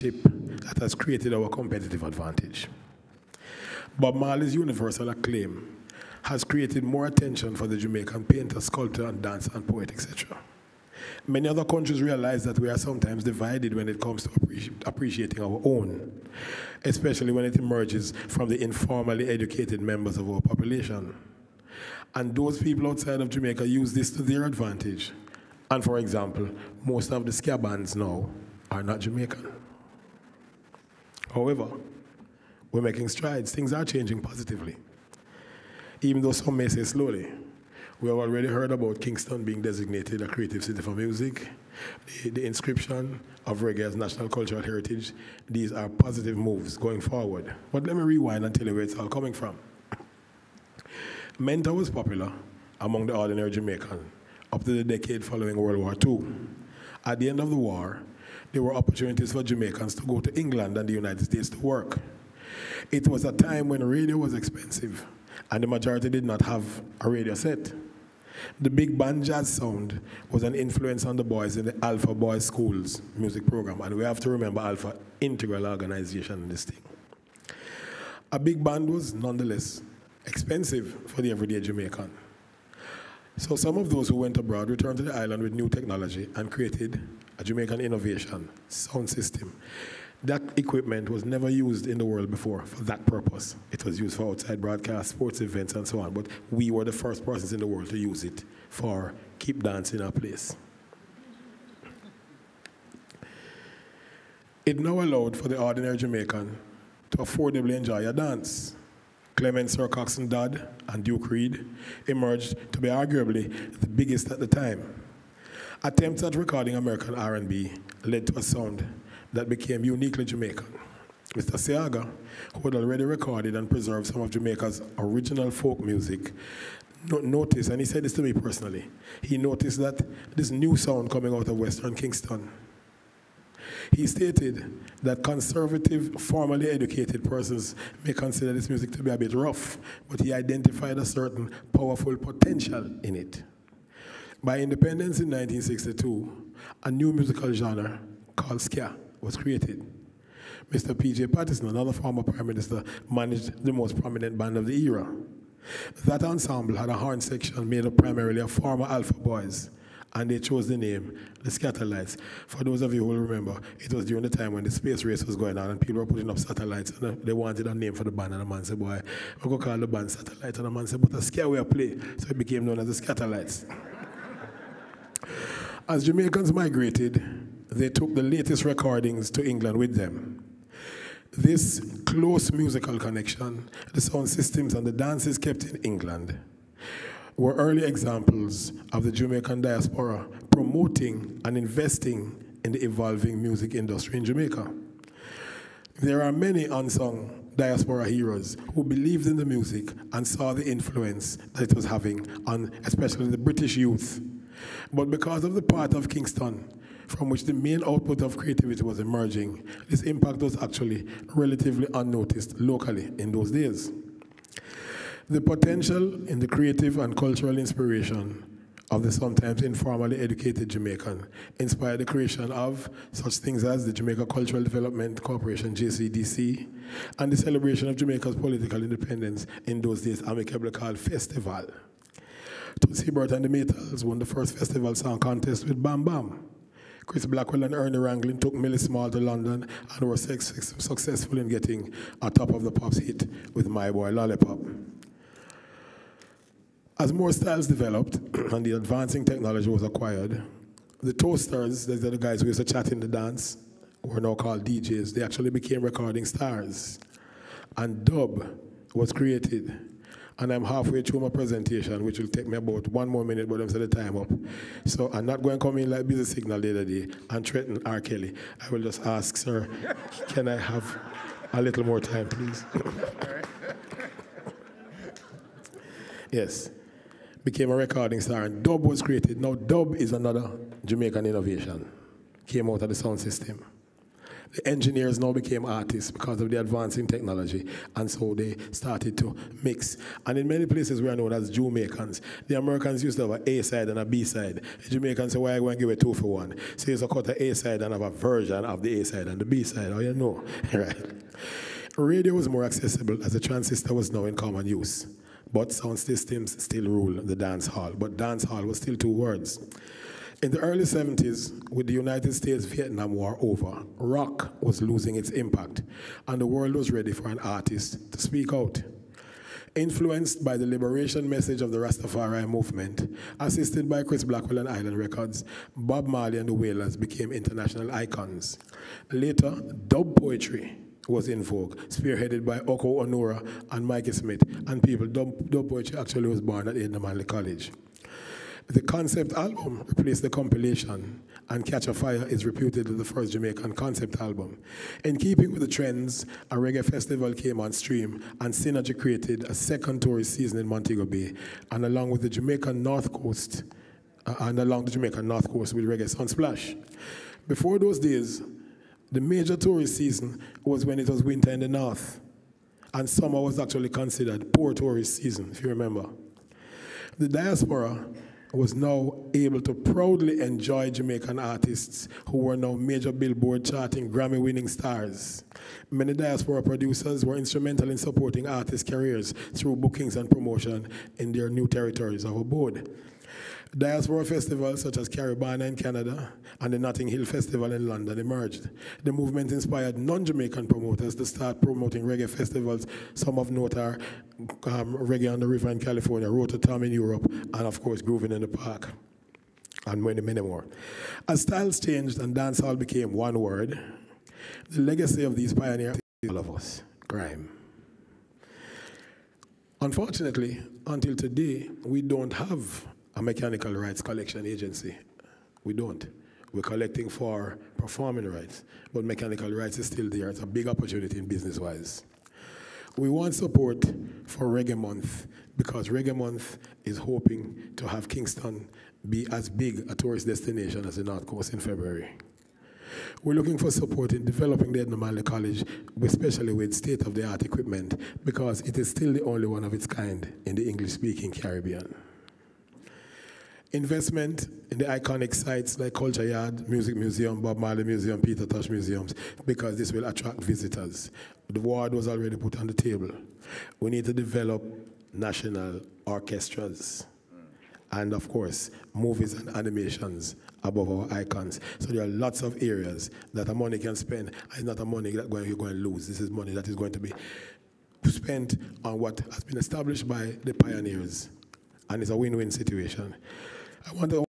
that has created our competitive advantage. Bob Marley's universal acclaim has created more attention for the Jamaican painter, sculptor, and dancer and poet, etc. Many other countries realize that we are sometimes divided when it comes to appreciating our own, especially when it emerges from the informally educated members of our population. And those people outside of Jamaica use this to their advantage. And for example, most of the ska bands now are not Jamaican. However, we're making strides. Things are changing positively. Even though some may say slowly. We have already heard about Kingston being designated a creative city for music, the inscription of reggae as national cultural heritage. These are positive moves going forward. But let me rewind and tell you where it's all coming from. Menta was popular among the ordinary Jamaican up to the decade following World War II. At the end of the war, there were opportunities for Jamaicans to go to England and the United States to work. It was a time when radio was expensive, and the majority did not have a radio set. The big band jazz sound was an influence on the boys in the Alpha Boys Schools music program, and we have to remember Alpha, integral organization in this thing. A big band was nonetheless expensive for the everyday Jamaican. So some of those who went abroad returned to the island with new technology and created a Jamaican innovation, sound system. That equipment was never used in the world before for that purpose. It was used for outside broadcast, sports events, and so on, but we were the first persons in the world to use it for keep dancing in our place. It now allowed for the ordinary Jamaican to affordably enjoy a dance. Clement Sir Coxsone Dodd and Duke Reid emerged to be arguably the biggest at the time. Attempts at recording American R&B led to a sound that became uniquely Jamaican. Mr. Seaga, who had already recorded and preserved some of Jamaica's original folk music, noticed, and he said this to me personally, he noticed that this new sound coming out of Western Kingston. He stated that conservative, formally educated persons may consider this music to be a bit rough, but he identified a certain powerful potential in it. By independence in 1962, a new musical genre called ska was created. Mr. P.J. Patterson, another former prime minister, managed the most prominent band of the era. That ensemble had a horn section made up primarily of former Alpha Boys, and they chose the name the Scatterlights. For those of you who will remember, it was during the time when the space race was going on and people were putting up satellites, and they wanted a name for the band, and the man said, boy, we're going to call the band Satellite, and the man said, but a ska way play, so it became known as the Scatterlights. As Jamaicans migrated, they took the latest recordings to England with them. This close musical connection, the sound systems and the dances kept in England, were early examples of the Jamaican diaspora promoting and investing in the evolving music industry in Jamaica. There are many unsung diaspora heroes who believed in the music and saw the influence that it was having on especially the British youth. But because of the part of Kingston from which the main output of creativity was emerging, this impact was actually relatively unnoticed locally in those days. The potential in the creative and cultural inspiration of the sometimes informally educated Jamaican inspired the creation of such things as the Jamaica Cultural Development Corporation, JCDC, and the celebration of Jamaica's political independence in those days, amicably called Festival. Tootsie Bert and the Maytals won the first festival song contest with Bam Bam. Chris Blackwell and Ernie Ranglin took Millie Small to London and were successful in getting a Top of the Pops hit with My Boy Lollipop. As more styles developed and the advancing technology was acquired, the toasters, these are the guys who used to chat in the dance, were now called DJs. They actually became recording stars. And dub was created. And I'm halfway through my presentation, which will take me about 1 more minute, but I'm setting the time up. So I'm not going to come in like Busy Signal the other day and threaten R. Kelly. I will just ask, sir, can I have a little more time, please? Yes. Became a recording star, and dub was created. Now, dub is another Jamaican innovation. Came out of the sound system. The engineers now became artists because of the advancing technology, and so they started to mix. And in many places we are known as Jamaicans. The Americans used to have an A side and a B side. The Jamaicans say, why are you going to give it 2 for 1? So you used to cut the A side and have a version of the A side and the B side. How you know? Right. Radio was more accessible as the transistor was now in common use. But sound systems still rule the dance hall. But dance hall was still 2 words. In the early 70s, with the United States-Vietnam War over, rock was losing its impact, and the world was ready for an artist to speak out. Influenced by the liberation message of the Rastafari movement, assisted by Chris Blackwell and Island Records, Bob Marley and the Wailers became international icons. Later, dub poetry was in vogue, spearheaded by Oko Onura and Mikey Smith, and dub poetry actually was born at Edna Manley College. The concept album replaced the compilation, and Catch a Fire is reputedly the first Jamaican concept album. In keeping with the trends, a reggae festival came on stream, and Synergy created a second tourist season in Montego Bay, and along the Jamaican North Coast with Reggae Sunsplash. Before those days, the major tourist season was when it was winter in the north, and summer was actually considered poor tourist season, if you remember. The Diaspora was now able to proudly enjoy Jamaican artists who were now major Billboard charting Grammy-winning stars. Many Diaspora producers were instrumental in supporting artists' careers through bookings and promotion in their new territories of abode. Diaspora festivals such as Caribana in Canada and the Notting Hill Festival in London emerged. The movement inspired non-Jamaican promoters to start promoting reggae festivals. Some of note are Reggae on the River in California, Rototom in Europe, and of course Grooving in the Park, and many, many more. As styles changed and dancehall became one word, the legacy of these pioneers is all of us, grime. Unfortunately, until today, we don't have a mechanical rights collection agency. We don't. We're collecting for performing rights, but mechanical rights is still there. It's a big opportunity in business-wise. We want support for Reggae Month because Reggae Month is hoping to have Kingston be as big a tourist destination as the North Coast in February. We're looking for support in developing the Edna Manley College, especially with state-of-the-art equipment, because it is still the only one of its kind in the English-speaking Caribbean. Investment in the iconic sites like Culture Yard, Music Museum, Bob Marley Museum, Peter Tosh Museums, because this will attract visitors. The word was already put on the table. We need to develop national orchestras and, of course, movies and animations above our icons. So there are lots of areas that a money can spend. It's not a money that you're going to lose. This is money that is going to be spent on what has been established by the pioneers. And it's a win-win situation. I want to